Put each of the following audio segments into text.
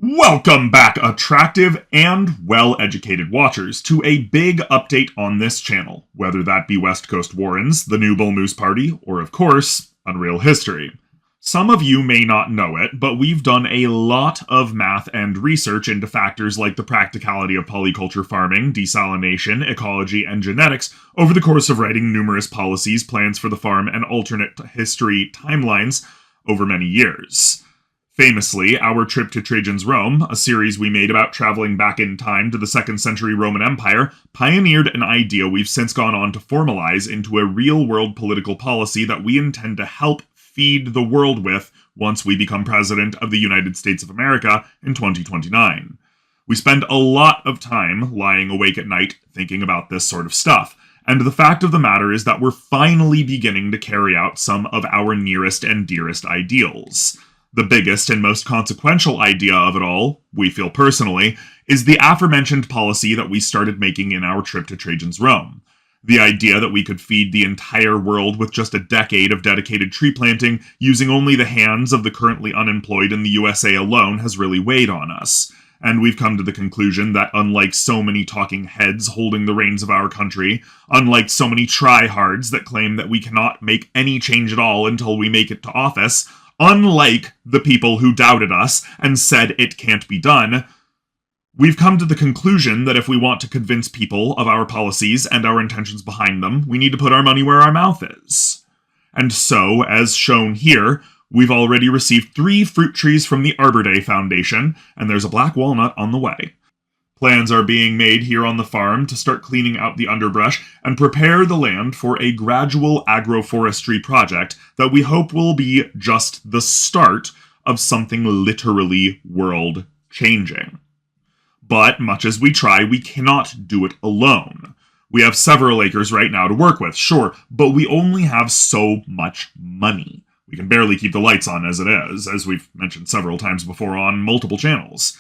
Welcome back, attractive and well-educated watchers, to a big update on this channel, whether that be West Coast Warrens, the New Bull Moose Party, or of course, Unreal History. Some of you may not know it, but we've done a lot of math and research into factors like the practicality of polyculture farming, desalination, ecology, and genetics over the course of writing numerous policies, plans for the farm, and alternate history timelines over many years. Famously, our trip to Trajan's Rome, a series we made about traveling back in time to the 2nd century Roman Empire, pioneered an idea we've since gone on to formalize into a real-world political policy that we intend to help feed the world with once we become president of the United States of America in 2029. We spend a lot of time lying awake at night thinking about this sort of stuff, and the fact of the matter is that we're finally beginning to carry out some of our nearest and dearest ideals. The biggest and most consequential idea of it all, we feel personally, is the aforementioned policy that we started making in our trip to Trajan's Rome. The idea that we could feed the entire world with just a decade of dedicated tree planting using only the hands of the currently unemployed in the USA alone has really weighed on us. And we've come to the conclusion that unlike so many talking heads holding the reins of our country, unlike so many tryhards that claim that we cannot make any change at all until we make it to office, unlike the people who doubted us and said it can't be done, we've come to the conclusion that if we want to convince people of our policies and our intentions behind them, we need to put our money where our mouth is. And so, as shown here, we've already received 3 fruit trees from the Arbor Day Foundation, and there's a black walnut on the way. Plans are being made here on the farm to start cleaning out the underbrush and prepare the land for a gradual agroforestry project that we hope will be just the start of something literally world-changing. But much as we try, we cannot do it alone. We have several acres right now to work with, sure, but we only have so much money. We can barely keep the lights on as it is, as we've mentioned several times before on multiple channels.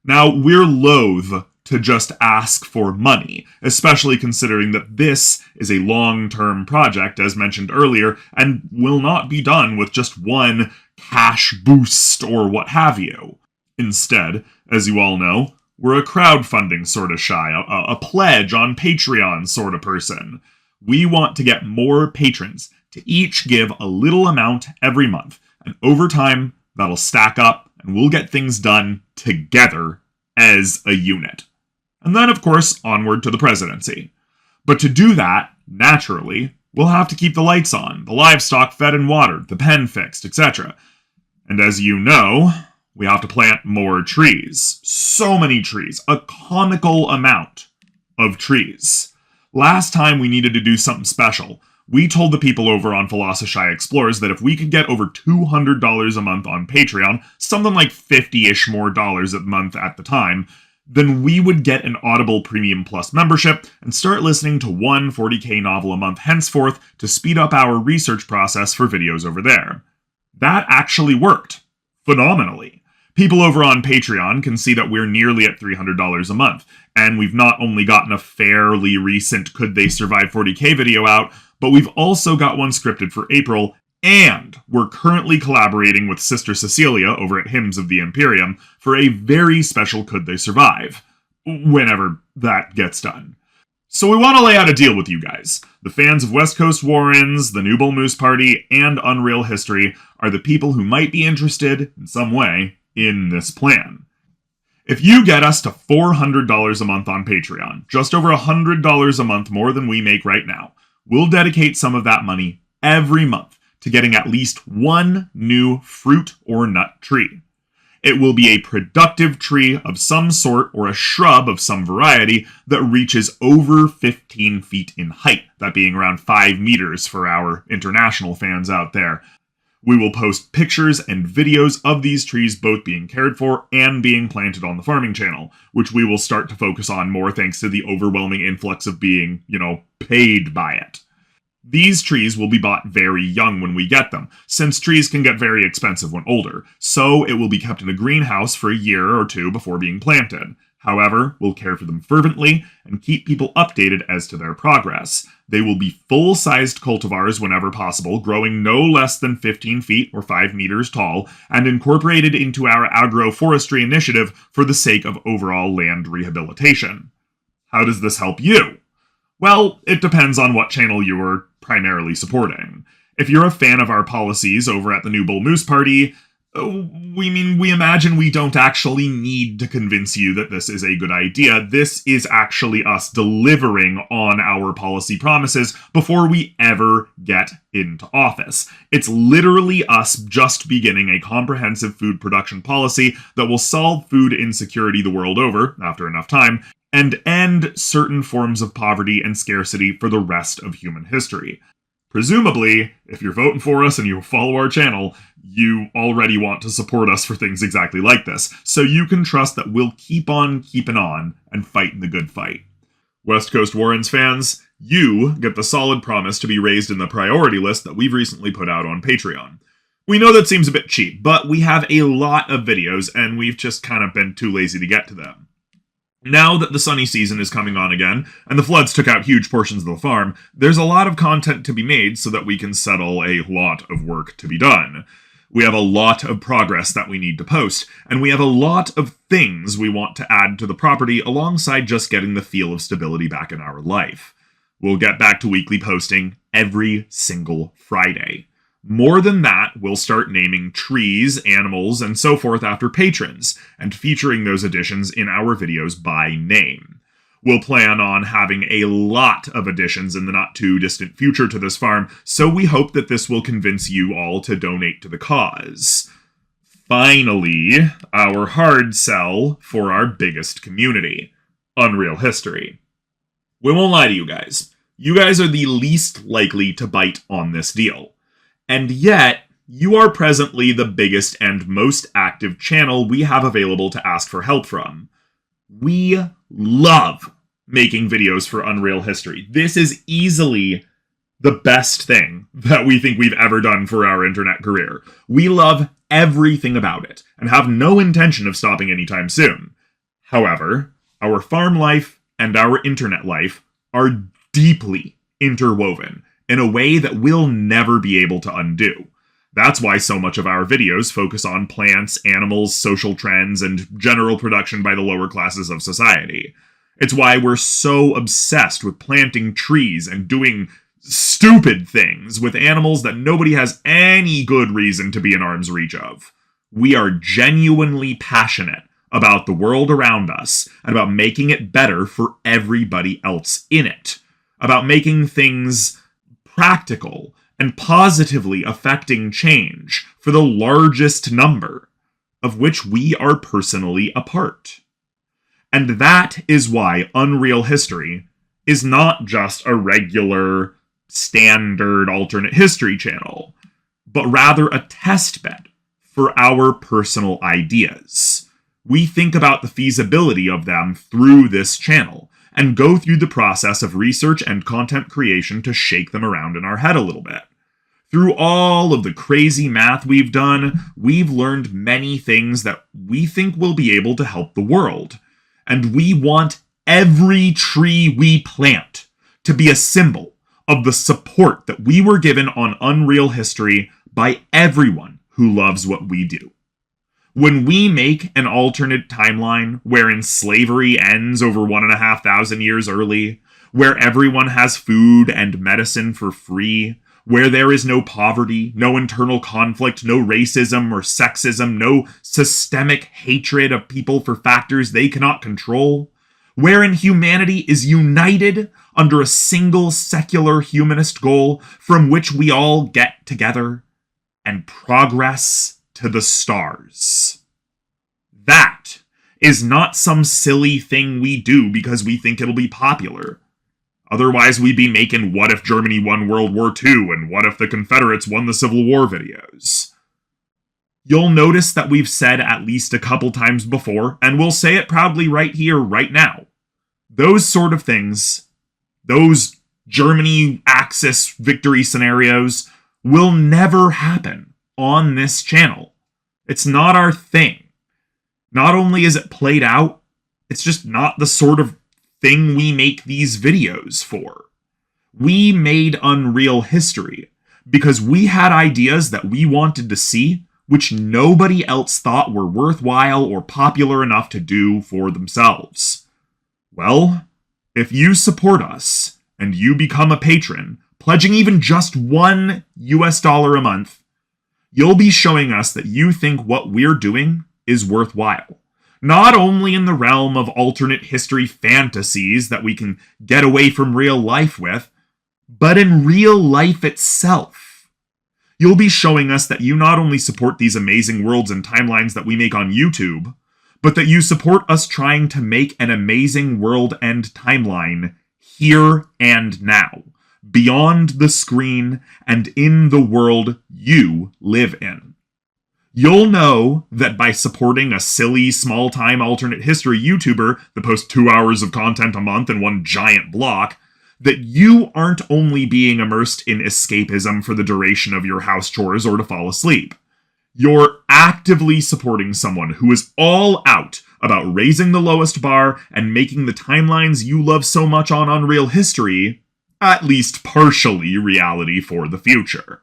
Now, we're loath to just ask for money, especially considering that this is a long-term project, as mentioned earlier, and will not be done with just one cash boost or what have you. Instead, as you all know, we're a crowdfunding sort of shy, a pledge on Patreon sort of person. We want to get more patrons to each give a little amount every month, and over time, that'll stack up, and we'll get things done together as a unit. And then, of course, onward to the presidency. But to do that, naturally, we'll have to keep the lights on, the livestock fed and watered, the pen fixed, etc. And as you know, we have to plant more trees. So many trees. A comical amount of trees. Last time we needed to do something special, we told the people over on Philosophy Explores that if we could get over $200 a month on Patreon, something like $50-ish more a month at the time, then we would get an Audible Premium Plus membership and start listening to one 40K novel a month henceforth to speed up our research process for videos over there. That actually worked. Phenomenally. People over on Patreon can see that we're nearly at $300 a month, and we've not only gotten a fairly recent Could They Survive 40K video out, but we've also got one scripted for April, and we're currently collaborating with Sister Cecilia over at Hymns of the Imperium for a very special Could They Survive, whenever that gets done. So we want to lay out a deal with you guys. The fans of West Coast Warrens, the New Bull Moose Party, and Unreal History are the people who might be interested, in some way, in this plan. If you get us to $400 a month on Patreon, just over $100 a month more than we make right now, we'll dedicate some of that money every month to getting at least one new fruit or nut tree. It will be a productive tree of some sort or a shrub of some variety that reaches over 15 feet in height, that being around 5 meters for our international fans out there. We will post pictures and videos of these trees both being cared for and being planted on the farming channel, which we will start to focus on more thanks to the overwhelming influx of being, paid by it. These trees will be bought very young when we get them, since trees can get very expensive when older, so it will be kept in a greenhouse for a year or two before being planted. However, we'll care for them fervently and keep people updated as to their progress. They will be full-sized cultivars whenever possible, growing no less than 15 feet or 5 meters tall, and incorporated into our agroforestry initiative for the sake of overall land rehabilitation. How does this help you? Well, it depends on what channel you are primarily supporting. If you're a fan of our policies over at the New Bull Moose Party, we imagine we don't actually need to convince you that this is a good idea. This is actually us delivering on our policy promises before we ever get into office. It's literally us just beginning a comprehensive food production policy that will solve food insecurity the world over, after enough time, and end certain forms of poverty and scarcity for the rest of human history. Presumably, if you're voting for us and you follow our channel, you already want to support us for things exactly like this, so you can trust that we'll keep on keeping on and fighting the good fight. West Coast Warrens fans, you get the solid promise to be raised in the priority list that we've recently put out on Patreon. We know that seems a bit cheap, but we have a lot of videos and we've just kind of been too lazy to get to them. Now that the sunny season is coming on again, and the floods took out huge portions of the farm, there's a lot of content to be made so that we can settle a lot of work to be done. We have a lot of progress that we need to post, and we have a lot of things we want to add to the property alongside just getting the feel of stability back in our life. We'll get back to weekly posting every single Friday. More than that, we'll start naming trees, animals, and so forth after patrons, and featuring those additions in our videos by name. We'll plan on having a lot of additions in the not-too-distant future to this farm, so we hope that this will convince you all to donate to the cause. Finally, our hard sell for our biggest community, Unreal History. We won't lie to you guys. You guys are the least likely to bite on this deal. And yet, you are presently the biggest and most active channel we have available to ask for help from. We love making videos for Unreal History. This is easily the best thing that we think we've ever done for our internet career. We love everything about it, and have no intention of stopping anytime soon. However, our farm life and our internet life are deeply interwoven in a way that we'll never be able to undo. That's why so much of our videos focus on plants, animals, social trends, and general production by the lower classes of society. It's why we're so obsessed with planting trees and doing stupid things with animals that nobody has any good reason to be in arm's reach of. We are genuinely passionate about the world around us and about making it better for everybody else in it. About making things practical and positively affecting change for the largest number, of which we are personally a part. And that is why Unreal History is not just a regular, standard alternate history channel, but rather a test bed for our personal ideas. We think about the feasibility of them through this channel, and go through the process of research and content creation to shake them around in our head a little bit. Through all of the crazy math we've done, we've learned many things that we think will be able to help the world. And we want every tree we plant to be a symbol of the support that we were given on Unreal History by everyone who loves what we do. When we make an alternate timeline wherein slavery ends over 1,500 years early, where everyone has food and medicine for free, where there is no poverty, no internal conflict, no racism or sexism, no systemic hatred of people for factors they cannot control, wherein humanity is united under a single secular humanist goal from which we all get together and progress to the stars. That is not some silly thing we do because we think it'll be popular. Otherwise, we'd be making What If Germany Won World War II and What If the Confederates Won the Civil War videos. You'll notice that we've said at least a couple times before, and we'll say it proudly right here, right now. Those sort of things, those Germany Axis victory scenarios will never happen on this channel. It's not our thing. Not only is it played out, it's just not the sort of thing we make these videos for. We made Unreal History because we had ideas that we wanted to see, which nobody else thought were worthwhile or popular enough to do for themselves. Well, if you support us and you become a patron, pledging even just $1 a month, you'll be showing us that you think what we're doing is worthwhile. Not only in the realm of alternate history fantasies that we can get away from real life with, but in real life itself. You'll be showing us that you not only support these amazing worlds and timelines that we make on YouTube, but that you support us trying to make an amazing world and timeline here and now, beyond the screen and in the world you live in. You'll know that by supporting a silly, small-time alternate history YouTuber that posts 2 hours of content a month in one giant block, that you aren't only being immersed in escapism for the duration of your house chores or to fall asleep. You're actively supporting someone who is all out about raising the lowest bar and making the timelines you love so much on Unreal History at least partially reality for the future.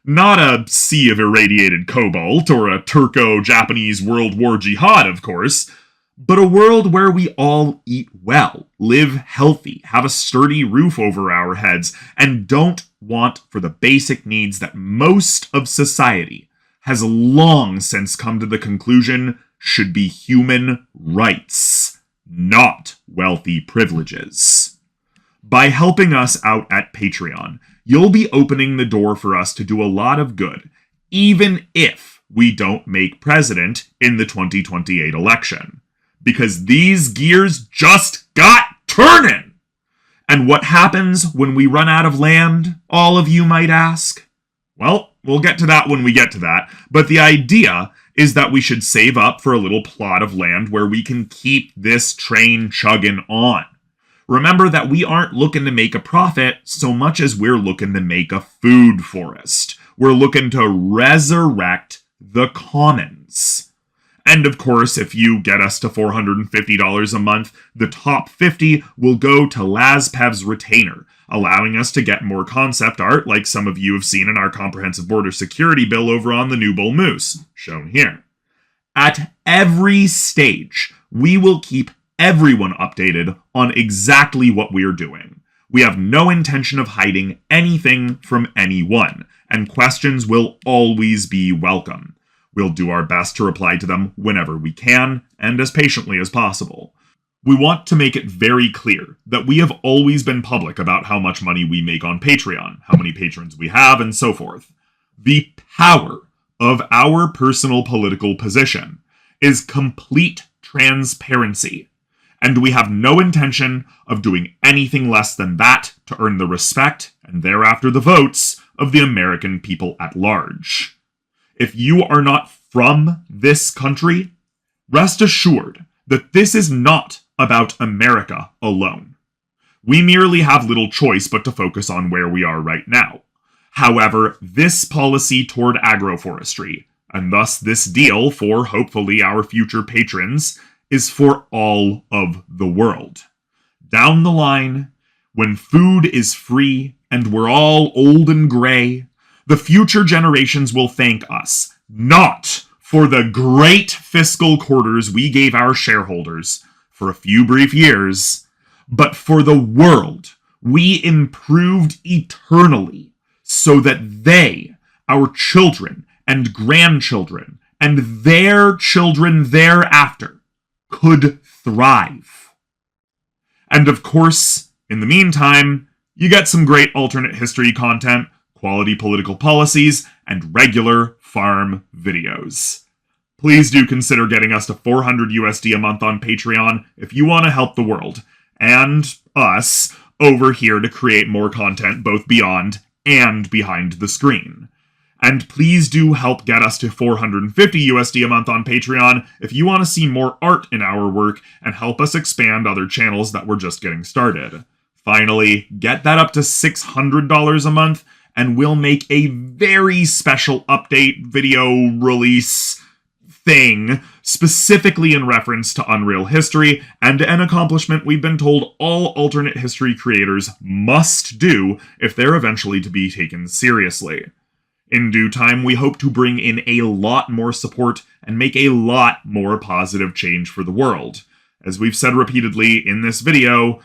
Not a sea of irradiated cobalt or a Turco-Japanese World War jihad, of course, but a world where we all eat well, live healthy, have a sturdy roof over our heads, and don't want for the basic needs that most of society has long since come to the conclusion should be human rights, not wealthy privileges. By helping us out at Patreon, you'll be opening the door for us to do a lot of good, even if we don't make president in the 2028 election. Because these gears just got turning! And what happens when we run out of land, all of you might ask? Well, we'll get to that when we get to that, but the idea is that we should save up for a little plot of land where we can keep this train chugging on. Remember that we aren't looking to make a profit so much as we're looking to make a food forest. We're looking to resurrect the commons. And of course, if you get us to $450 a month, the top 50 will go to LazPev's retainer, allowing us to get more concept art like some of you have seen in our comprehensive border security bill over on the New Bull Moose, shown here. At every stage, we will keep everyone updated on exactly what we're doing. We have no intention of hiding anything from anyone, and questions will always be welcome. We'll do our best to reply to them whenever we can, and as patiently as possible. We want to make it very clear that we have always been public about how much money we make on Patreon, how many patrons we have, and so forth. The power of our personal political position is complete transparency. And we have no intention of doing anything less than that to earn the respect, and thereafter the votes, of the American people at large. If you are not from this country, rest assured that this is not about America alone. We merely have little choice but to focus on where we are right now. However, this policy toward agroforestry, and thus this deal for hopefully our future patrons, is for all of the world. Down the line, when food is free and we're all old and gray, the future generations will thank us, not for the great fiscal quarters we gave our shareholders for a few brief years, but for the world we improved eternally so that they, our children and grandchildren, and their children thereafter, could thrive. And of course, in the meantime, you get some great alternate history content, quality political policies, and regular farm videos. Please do consider getting us to $400 a month on Patreon if you want to help the world, and us, over here to create more content both beyond and behind the screen. And please do help get us to $450 a month on Patreon if you want to see more art in our work and help us expand other channels that we're just getting started. Finally, get that up to $600 a month, and we'll make a very special update video release thing specifically in reference to Unreal History and an accomplishment we've been told all alternate history creators must do if they're eventually to be taken seriously. In due time, we hope to bring in a lot more support and make a lot more positive change for the world. As we've said repeatedly in this video,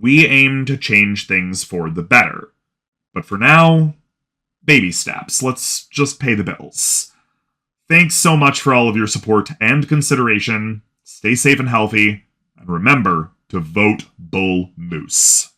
we aim to change things for the better. But for now, baby steps. Let's just pay the bills. Thanks so much for all of your support and consideration. Stay safe and healthy, and remember to vote Bull Moose.